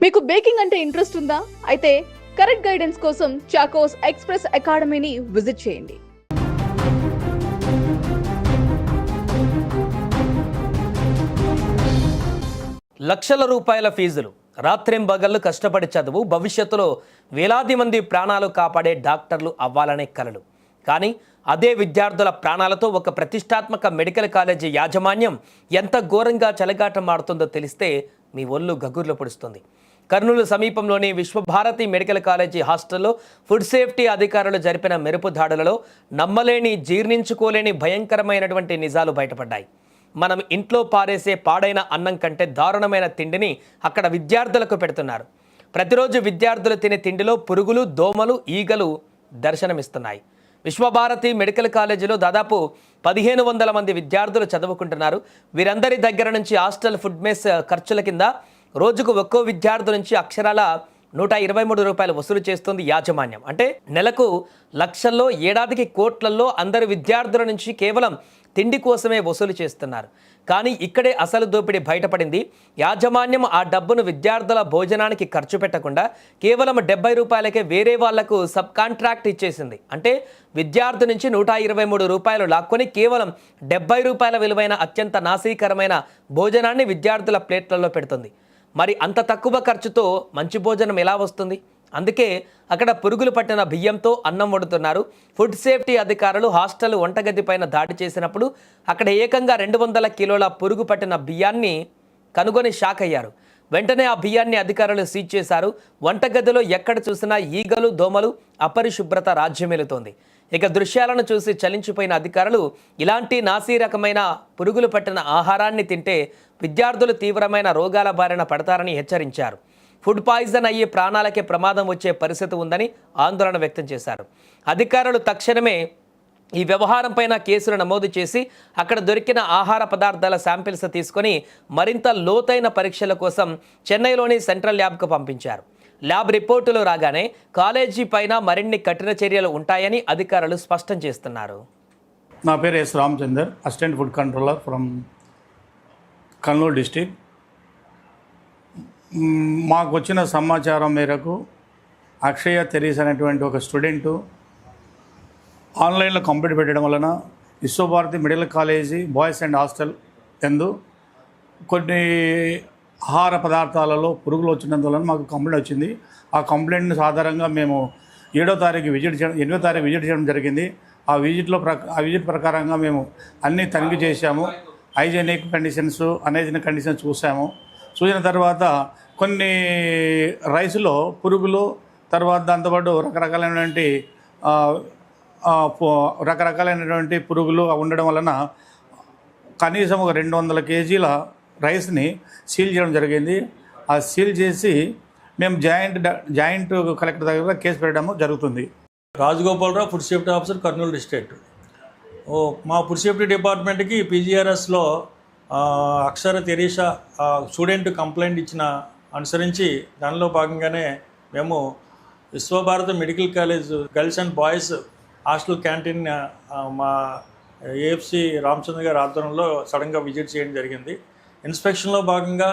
మీకు బేకింగ్ అంటే ఇంట్రెస్ట్ ఉందా? అయితే కరెక్ట్ గైడెన్స్ కోసం చాకోస్ ఎక్స్‌ప్రెస్ అకాడమీని విజిట్ చేయండి. లక్షల రూపాయల ఫీజులు, రాత్రింబగళ్ళు కష్టపడి చదువు, భవిష్యత్తులో వేలాది మంది ప్రాణాలు కాపాడే డాక్టర్లు అవ్వాలనే కలలు. కానీ అదే విద్యార్థుల ప్రాణాలతో ఒక ప్రతిష్టాత్మక మెడికల్ కాలేజీ యాజమాన్యం ఎంత ఘోరంగా చెలగాటమాడుతుందో తెలిస్తే మీ ఒళ్ళు గగుర్లు పొడుస్తుంది. కర్నూలు సమీపంలోని విశ్వభారతి మెడికల్ కాలేజీ హాస్టల్లో ఫుడ్ సేఫ్టీ అధికారులు జరిపిన మెరుపు దాడులలో నమ్మలేని, జీర్ణించుకోలేని భయంకరమైనటువంటి నిజాలు బయటపడ్డాయి. మనం ఇంట్లో పారేసే పాడైన అన్నం కంటే దారుణమైన తిండిని అక్కడ విద్యార్థులకు పెడుతున్నారు. ప్రతిరోజు విద్యార్థులు తినే తిండిలో పురుగులు, దోమలు, ఈగలు దర్శనమిస్తున్నాయి. విశ్వభారతి మెడికల్ కాలేజీలో దాదాపు 1500 మంది విద్యార్థులు చదువుకుంటున్నారు. వీరందరి దగ్గర నుంచి హాస్టల్ ఫుడ్ మెస్ ఖర్చుల కింద రోజుకు ఒక్కో విద్యార్థి నుంచి అక్షరాల 123 రూపాయలు వసూలు చేస్తుంది యాజమాన్యం. అంటే నెలకు లక్షల్లో, ఏడాదికి కోట్లల్లో అందరు విద్యార్థుల నుంచి కేవలం తిండి కోసమే వసూలు చేస్తున్నారు. కానీ ఇక్కడే అసలు దోపిడీ బయటపడింది. యాజమాన్యం ఆ డబ్బును విద్యార్థుల భోజనానికి ఖర్చు పెట్టకుండా కేవలం 70 రూపాయలకే వేరే వాళ్లకు సబ్ కాంట్రాక్ట్ ఇచ్చేసింది. అంటే విద్యార్థి నుంచి 123 రూపాయలు లాక్కొని కేవలం 70 రూపాయల విలువైన అత్యంత నాశీకరమైన భోజనాన్ని విద్యార్థుల ప్లేట్లలో పెడుతుంది. మరి అంత తక్కువ ఖర్చుతో మంచి భోజనం ఎలా వస్తుంది? అందుకే అక్కడ పురుగులు పట్టిన బియ్యంతో అన్నం వండుతున్నారు. ఫుడ్ సేఫ్టీ అధికారులు హాస్టల్ వంటగది పైన దాడి చేసినప్పుడు అక్కడ ఏకంగా 200 కిలోల పురుగు పట్టిన బియ్యాన్ని కనుగొని షాక్ అయ్యారు. వెంటనే ఆ బియ్యాన్ని అధికారులు సీజ్ చేశారు. వంటగదిలో ఎక్కడ చూసినా ఈగలు, దోమలు, అపరిశుభ్రత రాజ్యమేలుతోంది. ఇక దృశ్యాలను చూసి చలించిపోయిన అధికారులు ఇలాంటి నాసిరకమైన పురుగులు పట్టిన ఆహారాన్ని తింటే విద్యార్థులు తీవ్రమైన రోగాల బారిన పడతారని హెచ్చరించారు. ఫుడ్ పాయిజన్ అయ్యి ప్రాణాలకే ప్రమాదం వచ్చే పరిస్థితి ఉందని ఆందోళన వ్యక్తం చేశారు. అధికారులు తక్షణమే ఈ వ్యవహారం పైన కేసులు నమోదు చేసి అక్కడ దొరికిన ఆహార పదార్థాల శాంపిల్స్ తీసుకొని మరింత లోతైన పరీక్షల కోసం చెన్నైలోని సెంట్రల్ ల్యాబ్కు పంపించారు. ల్యాబ్ రిపోర్టులు రాగానే కాలేజీ పైన మరిన్ని కఠిన చర్యలు ఉంటాయని అధికారులు స్పష్టం చేస్తున్నారు. నా పేరు S Ramachandar, assistant food controller from Kurnool district. మాకు వచ్చిన సమాచారం మేరకు అక్షయ తెరీస్ అనేటువంటి ఒక స్టూడెంటు ఆన్లైన్లో కంప్లీట్ పెట్టడం వలన Vishwabharati medical college boys and hostel యందు కొన్ని ఆహార పదార్థాలలో పురుగులు వచ్చినందువలన మాకు కంప్లైంట్ వచ్చింది. ఆ కంప్లైంట్ని ఆధారంగా మేము 8వ తారీఖు విజిట్ చేయడం జరిగింది. ఆ విజిట్ ప్రకారంగా మేము అన్నీ తనిఖీ చేశాము. హైజీనిక్ కండిషన్స్, అనైజీనిక్ కండిషన్స్ చూసిన తర్వాత కొన్ని రైస్లో పురుగులు, తర్వాత దాంతోపాటు రకరకాలైనటువంటి పురుగులు ఉండడం వలన కనీసం ఒక 200 కేజీల రైస్ని సీల్ చేయడం జరిగింది. ఆ సీల్ చేసి మేము జాయింట్ కలెక్టర్ దగ్గర కేసు పెట్టడం జరుగుతుంది. Rajagopalarao, food safety officer, Kurnool district. మా ఫుడ్ సేఫ్టీ డిపార్ట్మెంట్కి పీజీఆర్ఎస్లో అక్షర తెరీసా స్టూడెంట్ కంప్లైంట్ ఇచ్చిన అనుసరించి దానిలో భాగంగానే మేము Vishwabharati medical college girls and boys hostel canteen మా ఏఎఫ్సి రామచంద్ర గారి ఆధ్వర్యంలో సడన్గా విజిట్ చేయడం జరిగింది. ఇన్స్పెక్షన్లో భాగంగా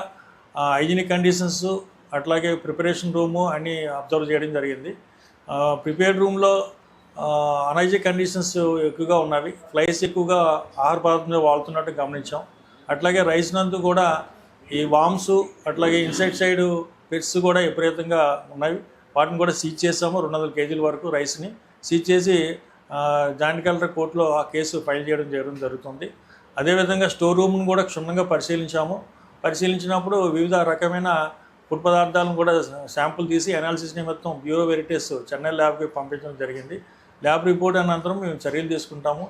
హైజీనిక్ కండిషన్స్, అట్లాగే ప్రిపరేషన్ రూము అన్నీ అబ్జర్వ్ చేయడం జరిగింది. ప్రిపేర్డ్ రూమ్లో అనైజిక్ కండిషన్స్ ఎక్కువగా ఉన్నవి. ఫ్లైస్ ఎక్కువగా ఆహార పదార్థంలో వాడుతున్నట్టు గమనించాం. అట్లాగే రైస్ నందు కూడా ఈ వామ్స్, అట్లాగే ఇన్సెక్టిసైడ్ పెట్స్ కూడా విపరీతంగా ఉన్నవి. వాటిని కూడా సీజ్ చేసాము. 200 కేజీల వరకు రైస్ని సీజ్ చేసి జాయింట్ కలెక్టర్ కోర్టులో ఆ కేసు ఫైల్ చేయడం జరుగుతుంది. అదేవిధంగా స్టోర్ రూమ్ను కూడా క్షుణ్ణంగా పరిశీలించినప్పుడు వివిధ రకమైన ఫుడ్ పదార్థాలను కూడా శాంపుల్ తీసి అనాలిసిస్ నిమిత్తం బ్యూరో వెరిటేస్ చెన్నై ల్యాబ్కి పంపించడం జరిగింది. ల్యాబ్ రిపోర్ట్ అనంతరం మేము చర్యలు తీసుకుంటాము.